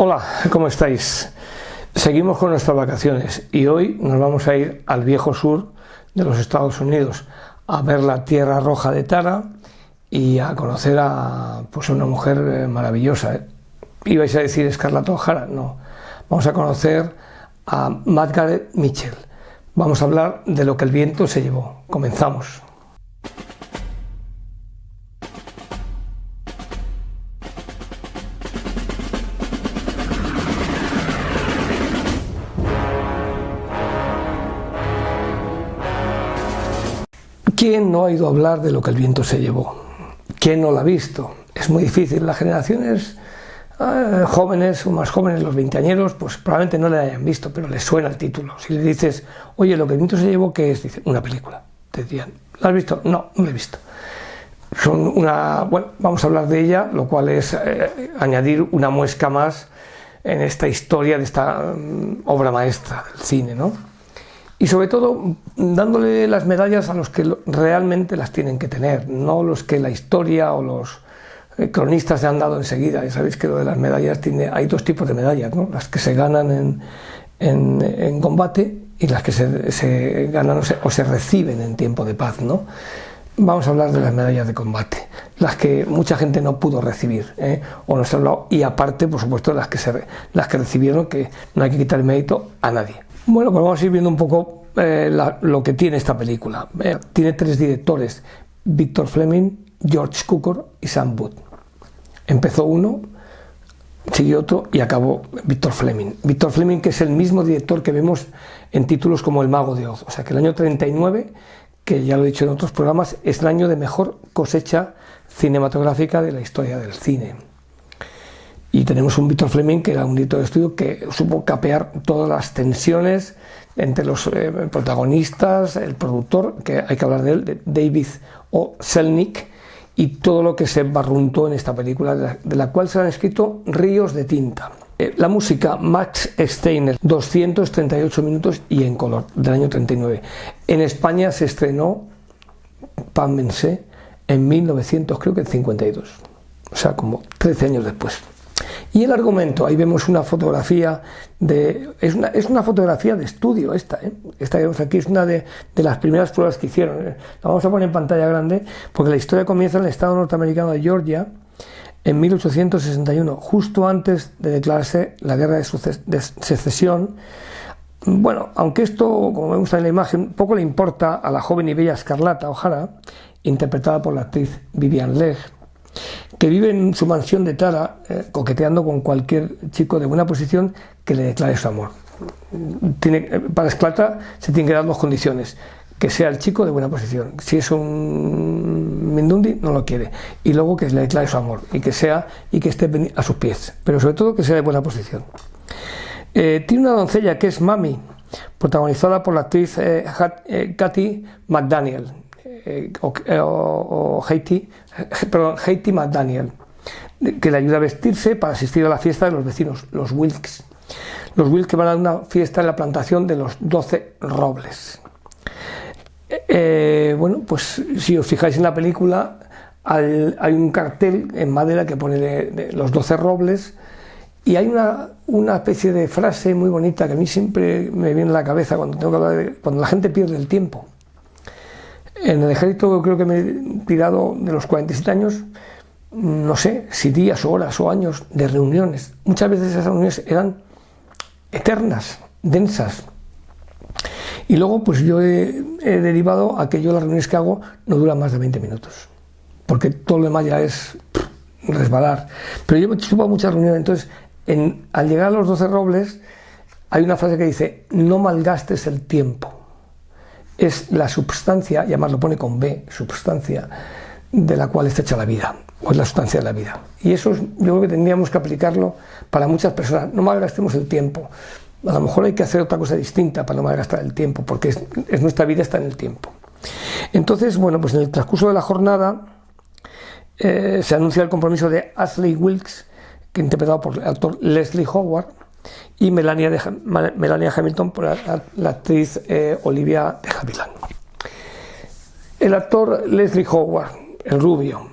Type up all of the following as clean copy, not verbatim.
Hola, ¿cómo estáis? Seguimos con nuestras vacaciones y hoy nos vamos a ir al viejo sur de los Estados Unidos a ver la Tierra Roja de Tara y a conocer a una mujer maravillosa. Ibais a decir Scarlett O'Hara, no. Vamos a conocer a Margaret Mitchell. Vamos a hablar de lo que el viento se llevó. Comenzamos. ¿Quién no ha oído hablar de lo que el viento se llevó? ¿Quién no lo ha visto? Es muy difícil. Las generaciones jóvenes o más jóvenes, los veinteañeros, pues probablemente no le hayan visto, pero les suena el título. Si le dices, oye, lo que el viento se llevó, ¿qué es? Dice, una película. Te dirían, ¿la has visto? No, no la he visto. Vamos a hablar de ella, lo cual es añadir una muesca más en esta historia de esta obra maestra del cine, ¿no? Y sobre todo dándole las medallas a los que realmente las tienen que tener, no los que la historia o los cronistas se han dado enseguida. Ya sabéis que lo de las medallas hay dos tipos de medallas, ¿no? Las que se ganan en combate y las que se ganan o se reciben en tiempo de paz, ¿no? Vamos a hablar de las medallas de combate, las que mucha gente no pudo recibir, o no se ha hablado, y aparte, por supuesto, las que recibieron, que no hay que quitar el mérito a nadie. Bueno, pues vamos a ir viendo un poco lo que tiene esta película. Tiene tres directores, Victor Fleming, George Cukor y Sam Wood. Empezó uno, siguió otro y acabó Victor Fleming. Victor Fleming, que es el mismo director que vemos en títulos como El Mago de Oz. O sea que el año 39, que ya lo he dicho en otros programas, es el año de mejor cosecha cinematográfica de la historia del cine. Y tenemos un Victor Fleming que era un director de estudio que supo capear todas las tensiones entre los protagonistas, el productor, que hay que hablar de él, de David O. Selznick, y todo lo que se barruntó en esta película, de la cual se han escrito ríos de tinta. La música, Max Steiner, 238 minutos y en color, del año 39. En España se estrenó Pámmense en 1952, o sea, como 13 años después. Y el argumento, ahí vemos una fotografía es una fotografía de estudio esta que vemos aquí, es una de las primeras pruebas que hicieron. La vamos a poner en pantalla grande porque la historia comienza en el estado norteamericano de Georgia en 1861, justo antes de declararse la guerra de secesión. Bueno, aunque esto, como vemos en la imagen, poco le importa a la joven y bella Scarlett O'Hara, interpretada por la actriz Vivien Leigh, que vive en su mansión de Tara, coqueteando con cualquier chico de buena posición que le declare su amor. Para Scarlett se tienen que dar dos condiciones: que sea el chico de buena posición. Si es un mindundi, no lo quiere. Y luego que le declare su amor y que esté a sus pies, pero sobre todo que sea de buena posición. Tiene una doncella que es Mami, protagonizada por la actriz Hattie McDaniel. Hattie McDaniel, que le ayuda a vestirse para asistir a la fiesta de los vecinos, los Wilkes. Los Wilkes, que van a dar una fiesta en la plantación de los 12 robles. Pues si os fijáis en la película, hay un cartel en madera que pone de los 12 robles, y hay una especie de frase muy bonita que a mí siempre me viene a la cabeza cuando tengo que hablar cuando la gente pierde el tiempo. En el ejército creo que me he tirado de los 47 años, no sé si días o horas o años de reuniones. Muchas veces esas reuniones eran eternas, densas. Y luego pues yo he derivado a que yo las reuniones que hago no duran más de 20 minutos. Porque todo lo demás ya es resbalar. Pero yo me subo a muchas reuniones. Entonces, al llegar a los 12 robles, hay una frase que dice, no malgastes el tiempo. Es la substancia, y además lo pone con B, substancia, de la cual está hecha la vida, o es la sustancia de la vida. Y eso yo creo que tendríamos que aplicarlo para muchas personas. No malgastemos el tiempo. A lo mejor hay que hacer otra cosa distinta para no malgastar el tiempo, porque es nuestra vida está en el tiempo. Entonces, pues en el transcurso de la jornada se anuncia el compromiso de Ashley Wilkes, que interpretado por el actor Leslie Howard, y Melania Hamilton por la actriz Olivia de Havilland. El actor Leslie Howard, el rubio,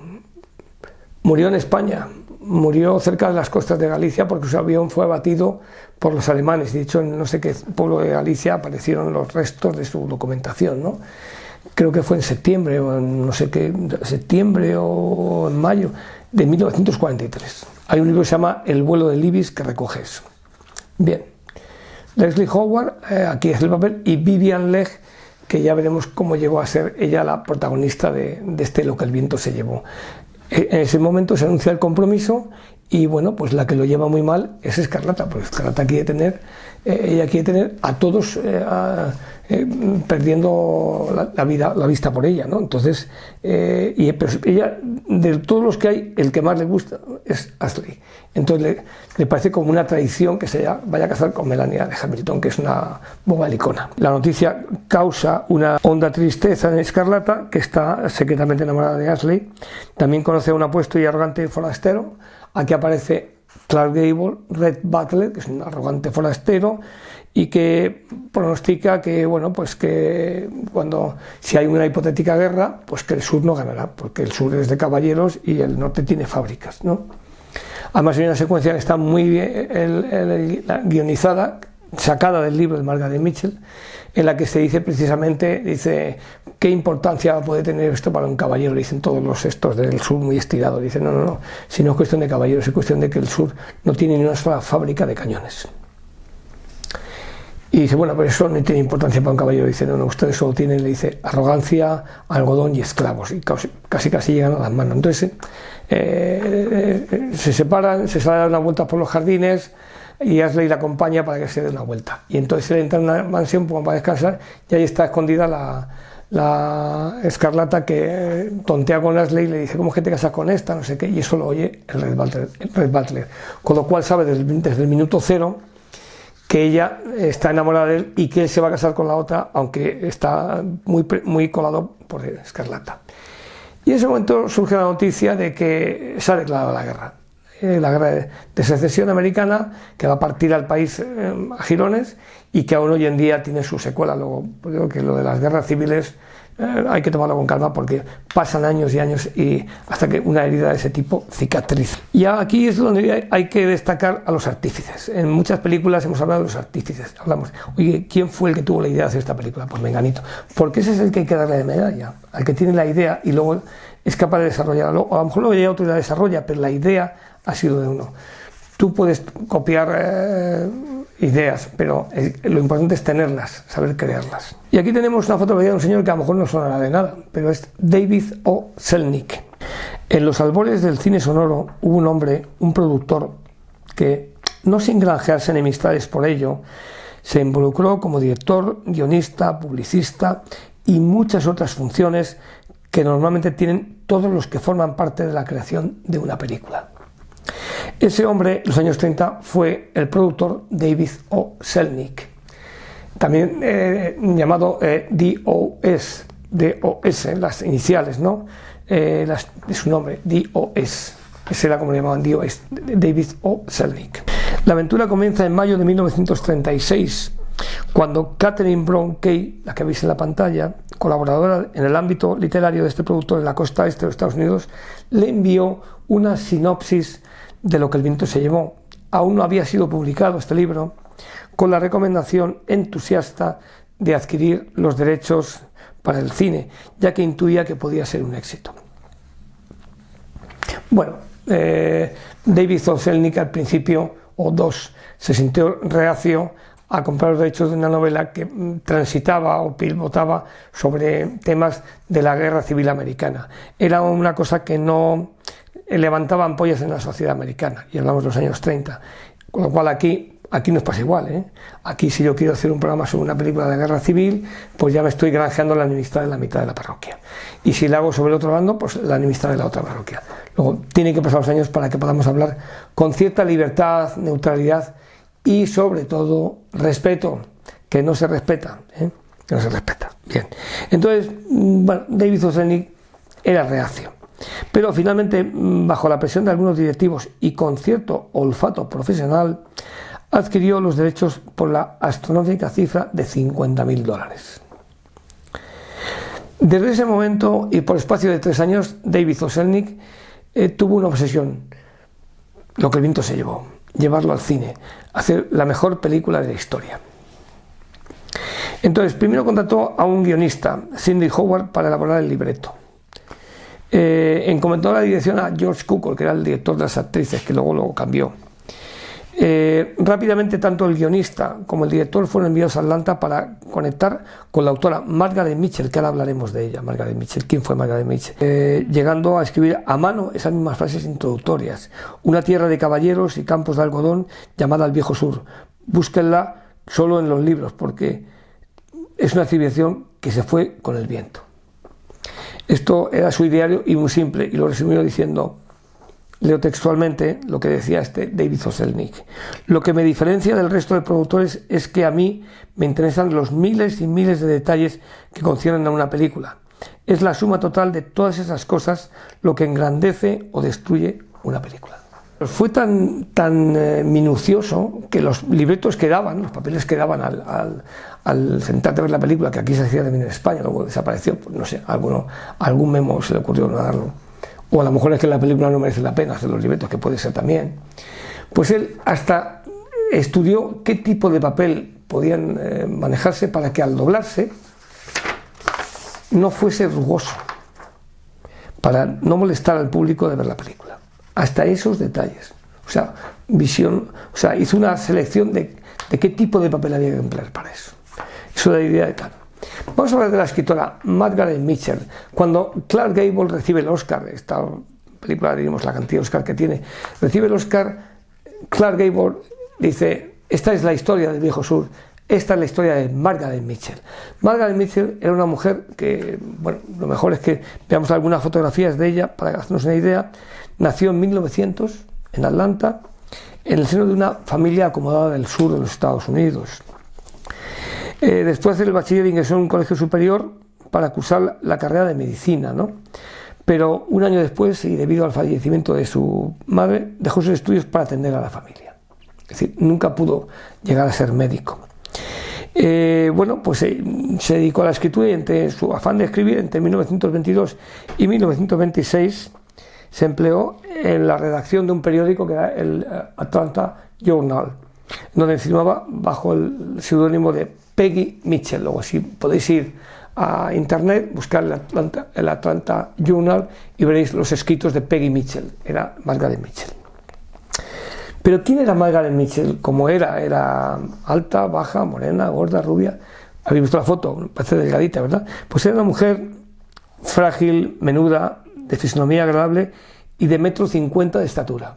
murió en España murió cerca de las costas de Galicia porque su avión fue abatido por los alemanes. De hecho, en no sé qué pueblo de Galicia aparecieron los restos de su documentación, ¿no? Creo que fue en septiembre o en no sé qué, septiembre o en mayo de 1943. Hay un libro que se llama El vuelo de Libis que recoge eso. Bien, Leslie Howard, aquí es el papel, y Vivien Leigh, que ya veremos cómo llegó a ser ella la protagonista de este Lo que el viento se llevó. En ese momento se anuncia el compromiso y bueno, pues la que lo lleva muy mal es Escarlata, porque Escarlata ella quiere tener a todos perdiendo la vista por ella, ¿no? Entonces, pero ella, de todos los que hay, el que más le gusta es Ashley. Entonces le parece como una traición que se vaya a casar con Melania de Hamilton, que es una bobalicona. La noticia causa una honda tristeza en Escarlata, que está secretamente enamorada de Ashley. También conoce a un apuesto y arrogante forastero. Aquí aparece Clark Gable, Red Butler, que es un arrogante forastero y que pronostica que, bueno, pues que si hay una hipotética guerra, pues que el sur no ganará, porque el sur es de caballeros y el norte tiene fábricas, ¿no? Además hay una secuencia que está muy bien guionizada, sacada del libro de Margaret Mitchell, en la que se dice precisamente, ¿qué importancia puede tener esto para un caballero? Dicen todos los estos del sur muy estirados, dicen no, si no es cuestión de caballeros, es cuestión de que el sur no tiene ni una sola fábrica de cañones. Y dice, bueno, pero eso no tiene importancia para un caballero. Dice, no, ustedes solo tienen, le dice, arrogancia, algodón y esclavos, y casi llegan a las manos. Entonces se separan, se salen a dar una vuelta por los jardines, y Ashley la acompaña para que se dé una vuelta. Y entonces él entra en una mansión para descansar y ahí está escondida la Escarlata, que tontea con Ashley y le dice, ¿cómo es que te casas con esta? No sé qué, y eso lo oye el Red Butler. Con lo cual sabe desde el minuto cero que ella está enamorada de él y que él se va a casar con la otra, aunque está muy colado por Escarlata. Y en ese momento surge la noticia de que se ha declarado la guerra de secesión americana, que va a partir al país a jirones y que aún hoy en día tiene su secuela. Luego, pues digo que lo de las guerras civiles hay que tomarlo con calma porque pasan años y años y hasta que una herida de ese tipo cicatriza. Y aquí es donde hay que destacar a los artífices. En muchas películas hemos hablado de los artífices. Hablamos, oye, ¿quién fue el que tuvo la idea de hacer esta película? Pues menganito. Porque ese es el que hay que darle de medalla, al que tiene la idea y luego es capaz de desarrollarla. O a lo mejor luego ya otro la desarrolla, pero la idea ha sido de uno. Tú puedes copiar ideas, pero lo importante es tenerlas, saber crearlas. Y aquí tenemos una fotografía de un señor que a lo mejor no sonará de nada, pero es David O. Selznick. En los albores del cine sonoro hubo un hombre, un productor, que, no sin granjearse enemistades por ello, se involucró como director, guionista, publicista y muchas otras funciones que normalmente tienen todos los que forman parte de la creación de una película. Ese hombre, en los años 30, fue el productor David O. Selznick, también llamado DOS, las iniciales, ¿no? De su nombre, DOS. Ese era como le llamaban, DOS, David O. Selznick. La aventura comienza en mayo de 1936, cuando Catherine Brown Kay, la que veis en la pantalla, colaboradora en el ámbito literario de este productor en la costa este de los Estados Unidos, le envió una sinopsis de Lo que el viento se llevó. Aún no había sido publicado este libro, con la recomendación entusiasta de adquirir los derechos para el cine, ya que intuía que podía ser un éxito. Bueno, David O. Selznick al principio, se sintió reacio a comprar los derechos de una novela que transitaba o pivotaba sobre temas de la guerra civil americana. Era una cosa que no levantaba ampollas en la sociedad americana, y hablamos de los años 30, con lo cual aquí nos pasa igual, ¿eh? Aquí si yo quiero hacer un programa sobre una película de guerra civil, pues ya me estoy granjeando la enemistad de la mitad de la parroquia, y si la hago sobre el otro bando, pues la enemistad de la otra parroquia. Luego tienen que pasar los años para que podamos hablar con cierta libertad, neutralidad y sobre todo respeto, que no se respeta, que no se respeta. Bien, entonces, bueno, David O. Selznick era reacio, pero finalmente, bajo la presión de algunos directivos y con cierto olfato profesional, adquirió los derechos por la astronómica cifra de $50.000. Desde ese momento y por espacio de 3 años, David O. Selznick tuvo una obsesión lo que el viento se llevó, llevarlo al cine, hacer la mejor película de la historia. Entonces, primero contrató a un guionista, Sidney Howard, para elaborar el libreto. Encomendó la dirección a George Cukor, que era el director de las actrices, que luego lo cambió. Rápidamente, tanto el guionista como el director fueron enviados a Atlanta para conectar con la autora Margaret Mitchell, que ahora hablaremos de ella. Margaret Mitchell, ¿quién fue Margaret Mitchell? Llegando a escribir a mano esas mismas frases introductorias: una tierra de caballeros y campos de algodón llamada el Viejo Sur. Búsquenla solo en los libros, porque es una civilización que se fue con el viento. Esto era su ideario y muy simple, y lo resumió diciendo, leo textualmente lo que decía David O. Selznick: lo que me diferencia del resto de productores es que a mí me interesan los miles y miles de detalles que conciernen a una película. Es la suma total de todas esas cosas lo que engrandece o destruye una película. Fue tan minucioso que los libretos que daban, los papeles que daban al sentarte a ver la película, que aquí se hacía también en España, luego desapareció, pues no sé, algún memo se le ocurrió no darlo. O a lo mejor es que la película no merece la pena hacer los libretos, que puede ser también. Pues él hasta estudió qué tipo de papel podían manejarse para que al doblarse no fuese rugoso, para no molestar al público de ver la película. Hasta esos detalles. O sea, hizo una selección de qué tipo de papel había que emplear para eso. Eso da idea de tal. Vamos a hablar de la escritora Margaret Mitchell. Cuando Clark Gable recibe el Oscar, esta película, diríamos la cantidad de Oscar que tiene, recibe el Oscar, Clark Gable dice: esta es la historia del Viejo Sur, esta es la historia de Margaret Mitchell. Margaret Mitchell era una mujer que, bueno, lo mejor es que veamos algunas fotografías de ella para hacernos una idea. Nació en 1900 en Atlanta, en el seno de una familia acomodada del sur de los Estados Unidos. Después del bachiller ingresó en un colegio superior para cursar la carrera de medicina, ¿no? Pero un año después, y debido al fallecimiento de su madre, dejó sus estudios para atender a la familia. Es decir, nunca pudo llegar a ser médico. Pues se dedicó a la escritura, y entre su afán de escribir, entre 1922 y 1926, se empleó en la redacción de un periódico que era el Atlanta Journal, donde firmaba bajo el seudónimo de Peggy Mitchell. Luego, si podéis ir a internet, buscar el Atlanta Journal y veréis los escritos de Peggy Mitchell. Era Margaret Mitchell. Pero ¿quién era Margaret Mitchell? ¿Cómo era? ¿Era alta, baja, morena, gorda, rubia? Habéis visto la foto, parece delgadita, ¿verdad? Pues era una mujer frágil, menuda, de fisonomía agradable y de 1,50 m de estatura.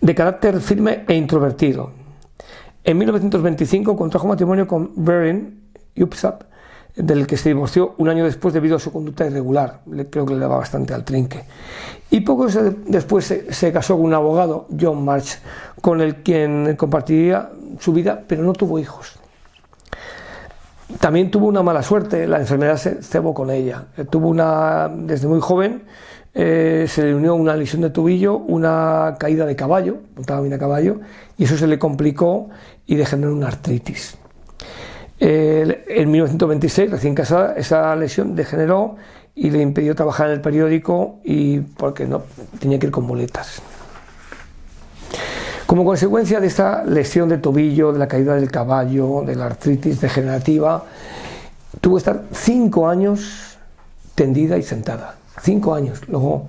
De carácter firme e introvertido. En 1925 contrajo matrimonio con Berin Upsap, del que se divorció un año después debido a su conducta irregular. Creo que le daba bastante al trinque. Y poco después se casó con un abogado, John March, con el quien compartiría su vida, pero no tuvo hijos. También tuvo una mala suerte, la enfermedad se cebó con ella. Desde muy joven, se le unió una lesión de tobillo, una caída de caballo, montaba bien a caballo, y eso se le complicó y degeneró en una artritis. En 1926, recién casada, esa lesión degeneró y le impidió trabajar en el periódico, porque no tenía que ir con muletas. Como consecuencia de esta lesión de tobillo, de la caída del caballo, de la artritis degenerativa, tuvo que estar 5 años tendida y sentada. 5 años. Luego,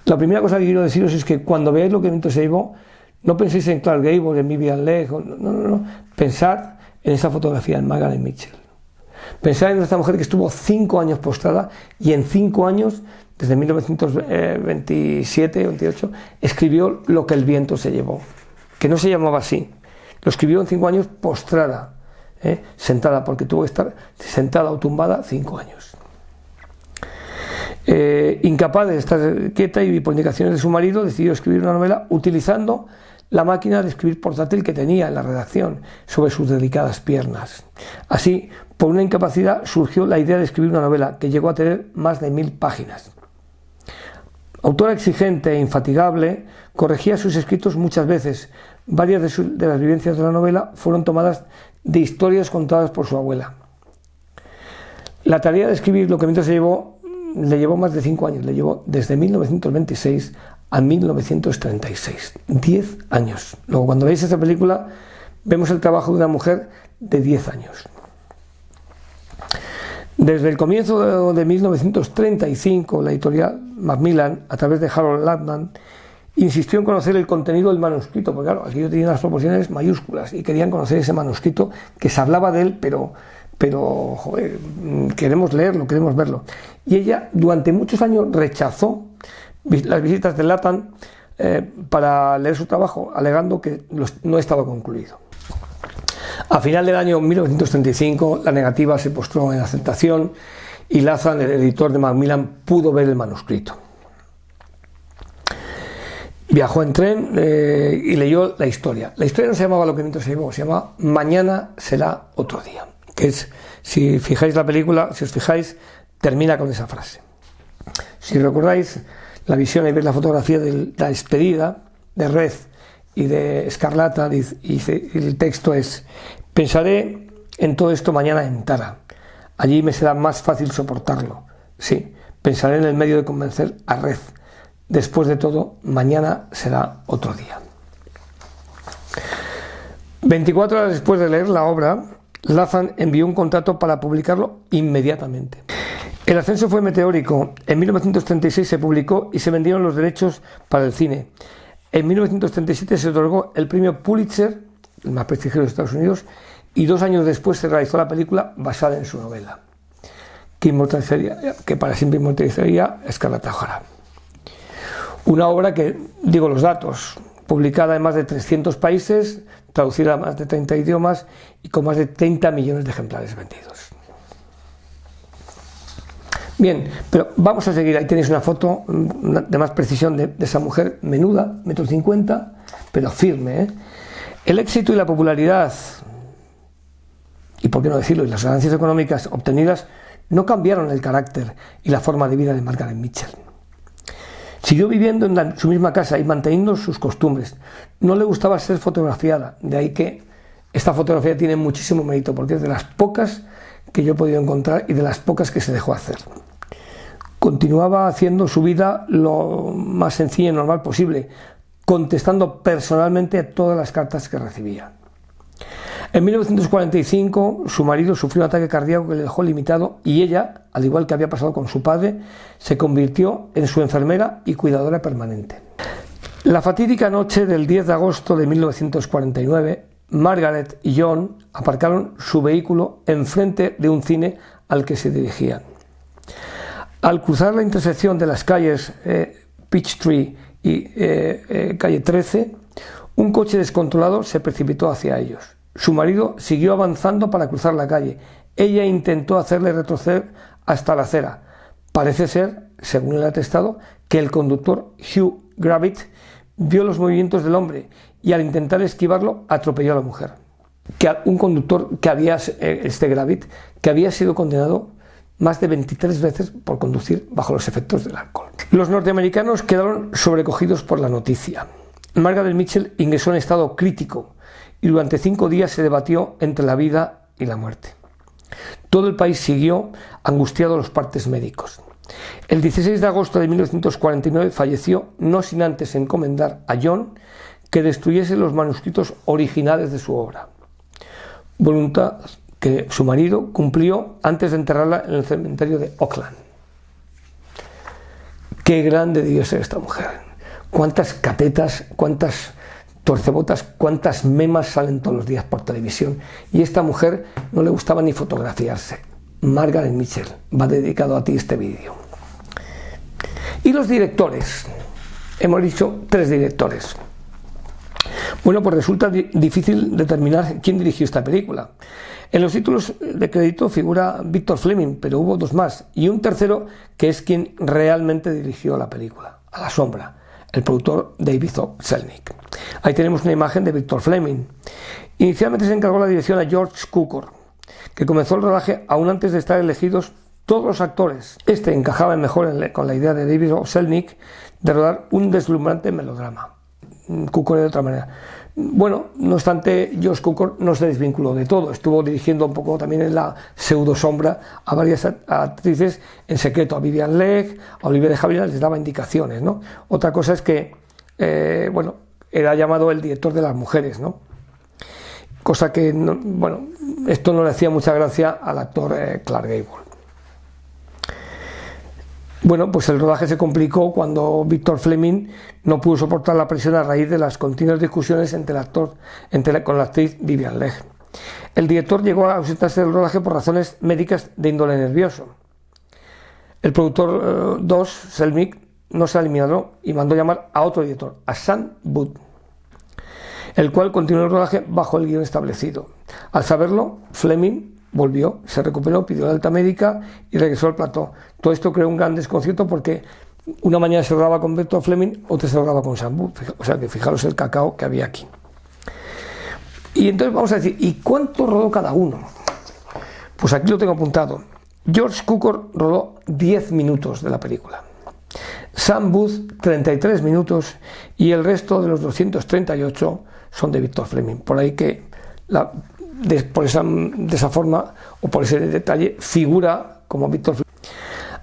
la primera cosa que quiero deciros es que cuando veáis lo que el viento se llevó, no penséis en Clark Gable, en Vivien Leigh, no. Pensad en esa fotografía, en Margaret Mitchell. Pensad en esta mujer que estuvo 5 años postrada y en 5 años, desde 1927, 28, escribió Lo que el viento se llevó, que no se llamaba así. Lo escribió en 5 años postrada, sentada, porque tuvo que estar sentada o tumbada 5 años. Incapaz de estar quieta y por indicaciones de su marido, decidió escribir una novela utilizando la máquina de escribir portátil que tenía en la redacción sobre sus delicadas piernas. Así, por una incapacidad, surgió la idea de escribir una novela que llegó a tener más de 1000 páginas. Autora exigente e infatigable, corregía sus escritos muchas veces. Varias de las vivencias de la novela fueron tomadas de historias contadas por su abuela. La tarea de escribir Lo que el viento se llevó le llevó más de 5 años, le llevó desde 1926 a 1936. 10 años. Luego, cuando veis esta película, vemos el trabajo de una mujer de 10 años. Desde el comienzo de 1935, la editorial Macmillan, a través de Harold Landman, insistió en conocer el contenido del manuscrito, porque claro, aquello tenía las proporciones mayúsculas y querían conocer ese manuscrito, que se hablaba de él, pero joder, queremos leerlo, queremos verlo. Y ella durante muchos años rechazó las visitas de Latham para leer su trabajo, alegando que no estaba concluido. A final del año 1935 la negativa se postró en aceptación y Latham, el editor de Macmillan, pudo ver el manuscrito. Viajó en tren y leyó la historia. La historia no se llamaba Lo que viento se llevó, se llama Mañana será otro día. Que es, si fijáis la película, si os fijáis, termina con esa frase. Si recordáis la visión y veis la fotografía de la despedida de Red y de Escarlata, y el texto es: pensaré en todo esto mañana en Tara. Allí me será más fácil soportarlo. Sí, pensaré en el medio de convencer a Red. Después de todo, mañana será otro día. 24 horas después de leer la obra, Latham envió un contrato para publicarlo inmediatamente. El ascenso fue meteórico. En 1936 se publicó y se vendieron los derechos para el cine. En 1937 se otorgó el premio Pulitzer, el más prestigioso de Estados Unidos, y 2 años después se realizó la película basada en su novela, que para siempre inmortalizaría Escarlata O'Hara. Una obra que, digo los datos, publicada en más de 300 países, traducida a más de 30 idiomas y con más de 30 millones de ejemplares vendidos. Bien, pero vamos a seguir. Ahí tenéis una foto de más precisión de esa mujer menuda, 1,50 m, pero firme, ¿eh? El éxito y la popularidad, y por qué no decirlo, y las ganancias económicas obtenidas no cambiaron el carácter y la forma de vida de Margaret Mitchell. Siguió viviendo en su misma casa y manteniendo sus costumbres. No le gustaba ser fotografiada, de ahí que esta fotografía tiene muchísimo mérito, porque es de las pocas que yo he podido encontrar y de las pocas que se dejó hacer. Continuaba haciendo su vida lo más sencilla y normal posible, contestando personalmente a todas las cartas que recibía. En 1945 su marido sufrió un ataque cardíaco que le dejó limitado y ella, al igual que había pasado con su padre, se convirtió en su enfermera y cuidadora permanente. La fatídica noche del 10 de agosto de 1949, Margaret y John aparcaron su vehículo enfrente de un cine al que se dirigían. Al cruzar la intersección de las calles Peachtree y calle 13, un coche descontrolado se precipitó hacia ellos. Su marido siguió avanzando para cruzar la calle. Ella intentó hacerle retroceder hasta la acera. Parece ser, según el atestado, que el conductor Hugh Gravitt vio los movimientos del hombre y al intentar esquivarlo atropelló a la mujer. Un conductor Gravitt, que había sido condenado más de 23 veces por conducir bajo los efectos del alcohol. Los norteamericanos quedaron sobrecogidos por la noticia. Margaret Mitchell ingresó en estado crítico y durante 5 días se debatió entre la vida y la muerte. Todo el país siguió angustiado los partes médicos. El 16 de agosto de 1949 falleció, no sin antes encomendar a John que destruyese los manuscritos originales de su obra. Voluntad que su marido cumplió antes de enterrarla en el cementerio de Oakland. Qué grande debió ser esta mujer. Cuántas catetas, cuántas torcebotas, cuántas memas salen todos los días por televisión. Y esta mujer no le gustaba ni fotografiarse. Margaret Mitchell, va dedicado a ti este vídeo. Y los directores. Hemos dicho 3 directores. Bueno, pues resulta difícil determinar quién dirigió esta película. En los títulos de crédito figura Victor Fleming, pero hubo 2 más, y un tercero que es quien realmente dirigió la película, a la sombra, el productor David O. Selznick. Ahí tenemos una imagen de Victor Fleming. Inicialmente se encargó la dirección a George Cukor, que comenzó el rodaje aún antes de estar elegidos todos los actores. Este encajaba mejor con la idea de David O. Selznick de rodar un deslumbrante melodrama. Cukor de otra manera. Bueno, no obstante, Josh Cukor no se desvinculó de todo, estuvo dirigiendo un poco también en la pseudo sombra a varias actrices en secreto, a Vivien Leigh, a Olivia de Havilland les daba indicaciones, ¿no? Otra cosa es que, bueno, era llamado el director de las mujeres, ¿no? Cosa que, bueno, esto no le hacía mucha gracia al actor Clark Gable. Bueno, pues el rodaje se complicó cuando Victor Fleming no pudo soportar la presión a raíz de las continuas discusiones entre el actor con la actriz Vivien Leigh. El director llegó a ausentarse del rodaje por razones médicas de índole nervioso. El productor Dos Selznick no se eliminó y mandó llamar a otro director, a Sam Booth, el cual continuó el rodaje bajo el guión establecido. Al saberlo, Fleming volvió, se recuperó, pidió la alta médica y regresó al plató. Todo esto creó un gran desconcierto porque una mañana se rodaba con Victor Fleming, otra se rodaba con Sam Booth. O sea que fijaros el cacao que había aquí. Y entonces vamos a decir, ¿y cuánto rodó cada uno? Pues aquí lo tengo apuntado. George Cukor rodó 10 minutos de la película. Sam Booth 33 minutos y el resto de los 238 son de Victor Fleming. Por ahí que de esa forma o por ese detalle figura como Victor Fleming.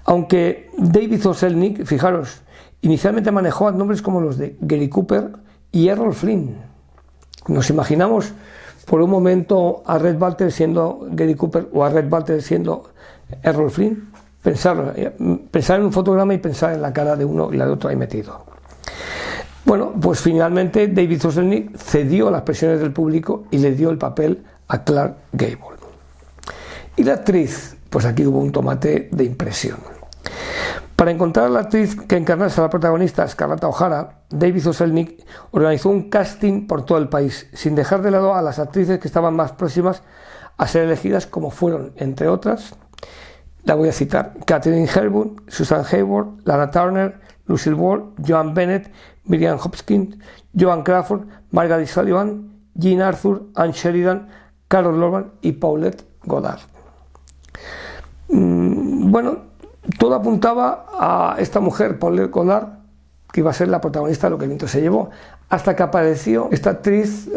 Aunque David O. Selznick, fijaros, inicialmente manejó nombres como los de Gary Cooper y Errol Flynn. Nos imaginamos por un momento a Red Balter siendo Gary Cooper o a Red Balter siendo Errol Flynn. Pensar en un fotograma y pensar en la cara de uno y la de otro ahí metido. Bueno, pues finalmente David O. Selznick cedió a las presiones del público y le dio el papel a Clark Gable. Y la actriz, pues aquí hubo un tomate de impresión. Para encontrar a la actriz que encarnase a la protagonista, Scarlett O'Hara, David O. Selznick organizó un casting por todo el país, sin dejar de lado a las actrices que estaban más próximas a ser elegidas, como fueron, entre otras, la voy a citar: Katharine Hepburn, Susan Hayward, Lana Turner, Lucille Ball, Joan Bennett, Miriam Hopkins, Joan Crawford, Margaret Sullivan, Jean Arthur, Anne Sheridan, Carol Loman y Paulette Goddard. Bueno, todo apuntaba a esta mujer, Paulette Goddard, que iba a ser la protagonista de Lo que el viento se llevó, hasta que apareció esta actriz,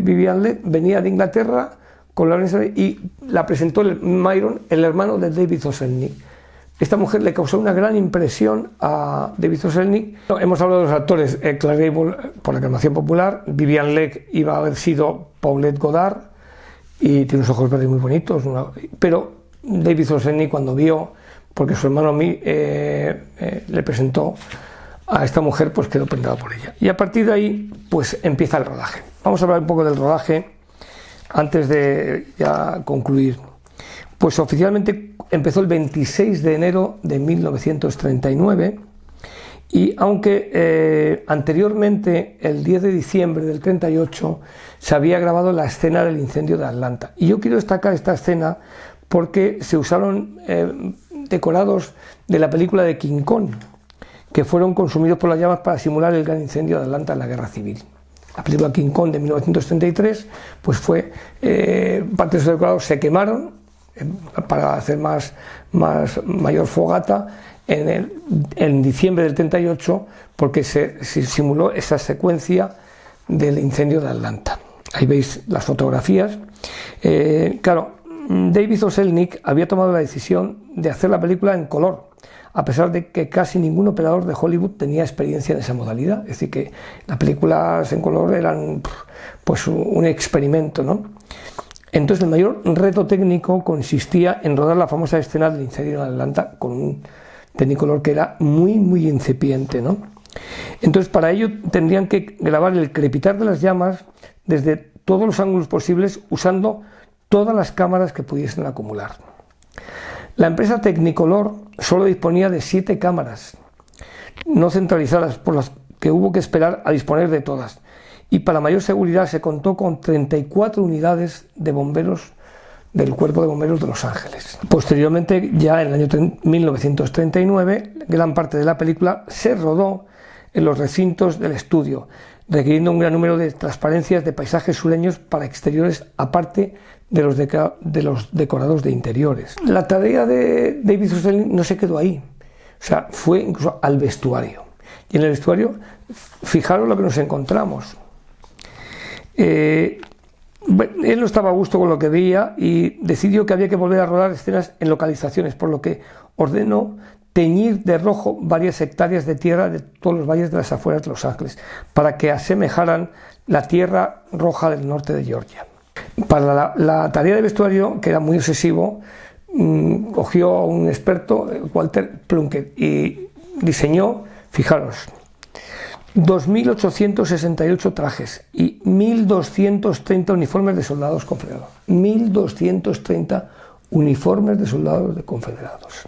Vivien Leigh, venía de Inglaterra con Lawrence y la presentó Myron, el hermano de David O. Selznick. Esta mujer le causó una gran impresión a David O. Selznick. Hemos hablado de los actores, Clark Gable por la aclamación popular, Vivien Leigh iba a haber sido Paulette Goddard y tiene unos ojos verdes muy bonitos, pero David O. Selznick cuando vio, porque su hermano a mí le presentó a esta mujer, pues quedó prendado por ella. Y a partir de ahí, pues empieza el rodaje. Vamos a hablar un poco del rodaje antes de ya concluir. Pues oficialmente empezó el 26 de enero de 1939 y aunque anteriormente, el 10 de diciembre del 38, se había grabado la escena del incendio de Atlanta. Y yo quiero destacar esta escena porque se usaron decorados de la película de King Kong, que fueron consumidos por las llamas para simular el gran incendio de Atlanta en la Guerra Civil. La película King Kong de 1933, pues fue, parte de esos decorados se quemaron para hacer mayor fogata en diciembre del 38, porque se simuló esa secuencia del incendio de Atlanta. Ahí veis las fotografías. Claro, David O. Selznick había tomado la decisión de hacer la película en color, a pesar de que casi ningún operador de Hollywood tenía experiencia en esa modalidad. Es decir, que las películas en color eran pues un experimento, ¿no? Entonces el mayor reto técnico consistía en rodar la famosa escena del incendio de Atlanta con un Technicolor que era muy incipiente, ¿no? Entonces para ello tendrían que grabar el crepitar de las llamas desde todos los ángulos posibles, usando todas las cámaras que pudiesen acumular. La empresa Technicolor solo disponía de 7 cámaras no centralizadas, por las que hubo que esperar a disponer de todas, y para mayor seguridad se contó con 34 unidades de bomberos del Cuerpo de Bomberos de Los Ángeles. Posteriormente, ya en el año 1939, gran parte de la película se rodó en los recintos del estudio, requiriendo un gran número de transparencias de paisajes sureños para exteriores, aparte de los decorados de interiores. La tarea de David O. Selznick no se quedó ahí, o sea, fue incluso al vestuario. Y en el vestuario, fijaros lo que nos encontramos. Él no estaba a gusto con lo que veía y decidió que había que volver a rodar escenas en localizaciones, por lo que ordenó teñir de rojo varias hectáreas de tierra de todos los valles de las afueras de Los Ángeles, para que asemejaran la tierra roja del norte de Georgia. Para la tarea de vestuario, que era muy obsesivo, cogió a un experto, Walter Plunkett, y diseñó, fijaros, 2.868 trajes y 1.230 uniformes de soldados confederados. 1.230 uniformes de soldados confederados.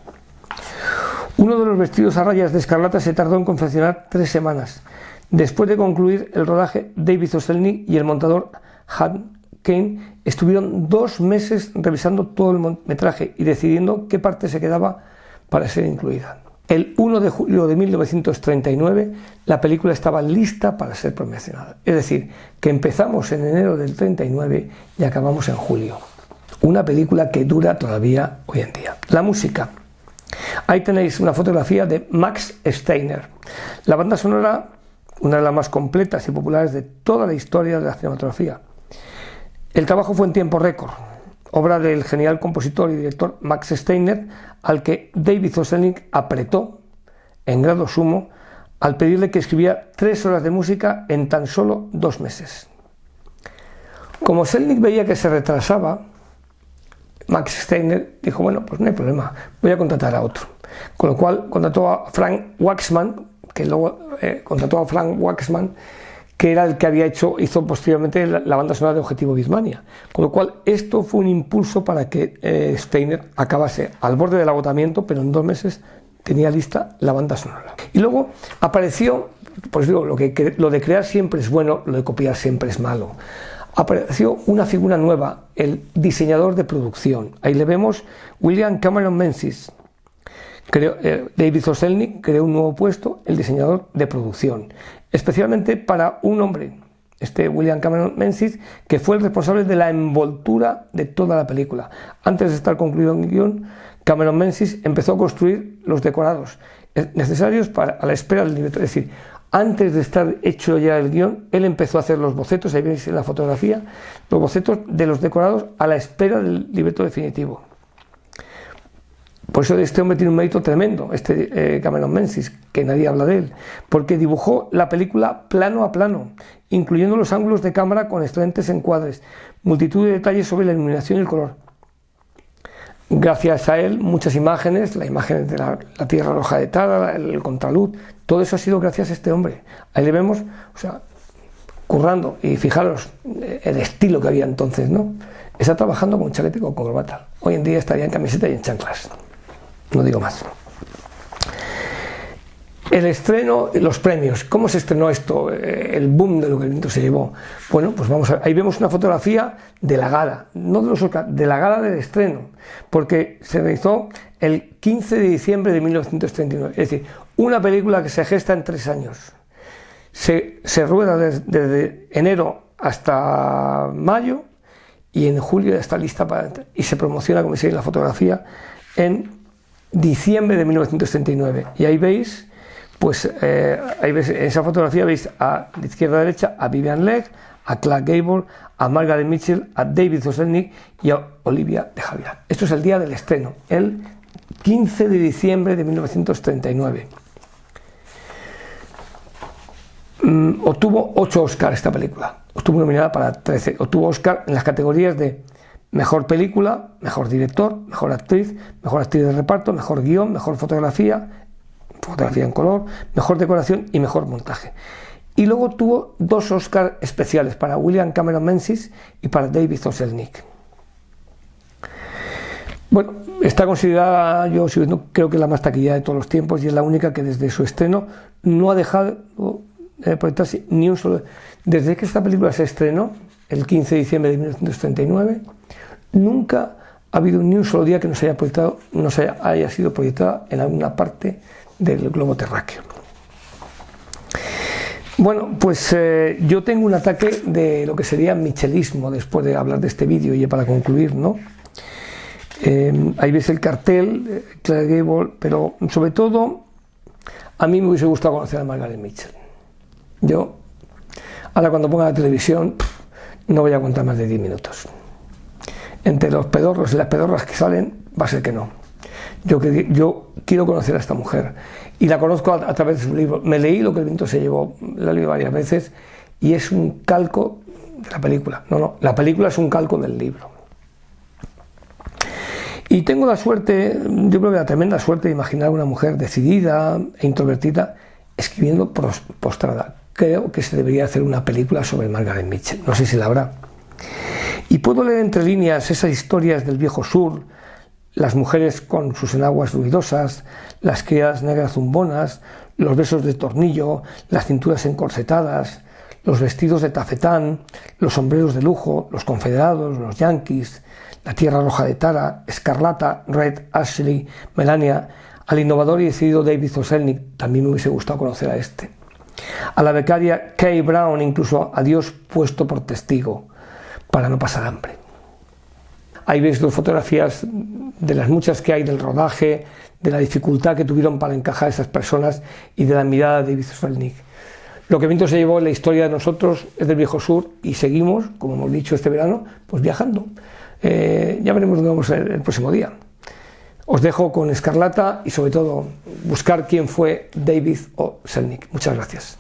Uno de los vestidos a rayas de escarlata se tardó en confeccionar 3 semanas. Después de concluir el rodaje, David O. Selznick y el montador Hank Kane estuvieron 2 meses revisando todo el metraje y decidiendo qué parte se quedaba para ser incluida. El 1 de julio de 1939 la película estaba lista para ser promocionada. Es decir, que empezamos en enero del 39 y acabamos en julio. Una película que dura todavía hoy en día. La música. Ahí tenéis una fotografía de Max Steiner. La banda sonora, una de las más completas y populares de toda la historia de la cinematografía. El trabajo fue en tiempo récord, obra del genial compositor y director Max Steiner, al que David O. Selznick apretó en grado sumo al pedirle que escribiera 3 horas de música en tan solo 2 meses. Como Selznick veía que se retrasaba, Max Steiner dijo, bueno, pues no hay problema, voy a contratar a otro. Con lo cual contrató a Frank Waxman, que era el que hizo posteriormente la banda sonora de Objetivo Birmania. Con lo cual, esto fue un impulso para que Steiner acabase al borde del agotamiento, pero en 2 meses tenía lista la banda sonora. Y luego apareció, pues digo, lo de crear siempre es bueno, lo de copiar siempre es malo. Apareció una figura nueva, el diseñador de producción. Ahí le vemos William Cameron Menzies. David O. Selznick creó un nuevo puesto, el diseñador de producción, especialmente para un hombre, William Cameron Menzies, que fue el responsable de la envoltura de toda la película. Antes de estar concluido el guión, Cameron Menzies empezó a construir los decorados necesarios a la espera del libreto. Es decir, antes de estar hecho ya el guión, él empezó a hacer los bocetos, ahí veis en la fotografía, los bocetos de los decorados a la espera del libreto definitivo. Por eso este hombre tiene un mérito tremendo, Cameron Menzies, que nadie habla de él, porque dibujó la película plano a plano, incluyendo los ángulos de cámara con excelentes encuadres, multitud de detalles sobre la iluminación y el color. Gracias a él, muchas imágenes, la imagen de la tierra roja de Tara, el contraluz, todo eso ha sido gracias a este hombre. Ahí le vemos, currando, y fijaros el estilo que había entonces, ¿no? Está trabajando con chaqueta y con corbata. Hoy en día estaría en camiseta y en chanclas. No digo más. El estreno, los premios. ¿Cómo se estrenó esto? El boom de lo que el viento se llevó. Bueno, pues vamos a ver. Ahí vemos una fotografía de la gala, no de los Oscars, de la gala del estreno, porque se realizó el 15 de diciembre de 1939. Es decir, una película que se gesta en 3 años. Se rueda desde enero hasta mayo y en julio ya está lista y se promociona, como veis en la fotografía, en diciembre de 1939. Y ahí veis, en esa fotografía veis de izquierda a derecha a Vivien Leigh, a Clark Gable, a Margaret Mitchell, a David O. Selznick y a Olivia de Havilland. Esto es el día del estreno, el 15 de diciembre de 1939. Obtuvo 8 Oscars esta película. Estuvo nominada para 13. Obtuvo Oscar en las categorías de Mejor Película, Mejor Director, Mejor Actriz de Reparto, Mejor Guión, Mejor Fotografía en color, Mejor Decoración y Mejor Montaje. Y luego tuvo 2 Oscars especiales para William Cameron Menzies y para David O. Selznick. Bueno, está considerada, yo creo que la más taquillera de todos los tiempos y es la única que desde su estreno no ha dejado de proyectarse ni un solo. Desde que esta película se estrenó, el 15 de diciembre de 1939, nunca ha habido ni un solo día que no se haya sido proyectada en alguna parte del globo terráqueo. Bueno, pues yo tengo un ataque de lo que sería michelismo después de hablar de este vídeo y ya para concluir, ¿no? Ahí ves el cartel, Clark Gable, pero sobre todo A mí me hubiese gustado conocer a Margaret Mitchell. Yo, ahora cuando ponga la televisión, no voy a contar más de 10 minutos. Entre los pedorros y las pedorras que salen, va a ser que no. Yo quiero conocer a esta mujer y la conozco a través de su libro. Me leí Lo que el viento se llevó, la he leído varias veces y es un calco de la película. No, la película es un calco del libro. Y tengo la suerte, yo creo que la tremenda suerte de imaginar a una mujer decidida e introvertida escribiendo postrada. Creo que se debería hacer una película sobre Margaret Mitchell, no sé si la habrá. Y puedo leer entre líneas esas historias del viejo sur, las mujeres con sus enaguas ruidosas, las criadas negras zumbonas, los besos de tornillo, las cinturas encorsetadas, los vestidos de tafetán, los sombreros de lujo, los confederados, los yanquis, la tierra roja de Tara, Escarlata, Red, Ashley, Melania. Al innovador y decidido David O. Selznick también me hubiese gustado conocer a este. A la becaria Kay Brown, incluso a Dios puesto por testigo, para no pasar hambre. Ahí veis dos fotografías de las muchas que hay del rodaje, de la dificultad que tuvieron para encajar a esas personas y de la mirada de David O. Selznick. Lo que viento se llevó en la historia de nosotros es del viejo sur y seguimos, como hemos dicho este verano, pues viajando. Ya veremos dónde vamos el próximo día. Os dejo con Escarlata y sobre todo buscar quién fue David O. Selznick. Muchas gracias.